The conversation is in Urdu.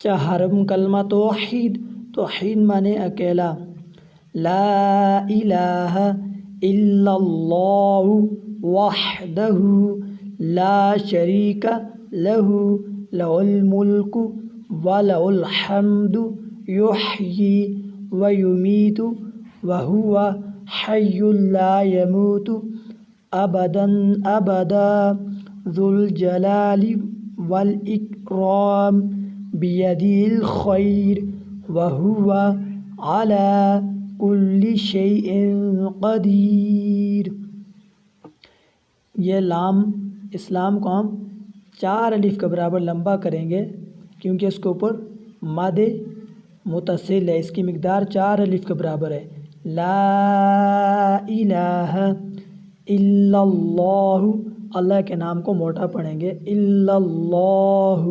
چہارم کلمہ توحید، توحید مانے اکیلا، لا الہ الا اللہ وحدہ لا شریک لہ لہ الملک ولہ الحمد یحیی ویمیت وہو حی لا یموت ابدا ابدا ذو الجلال والاکرام بیدہ الخیر وہو علی کل شیء قدیر۔ یہ لام اسلام کو ہم 4 الف کے برابر لمبا کریں گے کیونکہ اس کے اوپر مد متصل ہے، اس کی مقدار 4 الف کے برابر ہے۔ لا الہ الا اللہ، اللہ کے نام کو موٹا پڑھیں گے، الا اللہ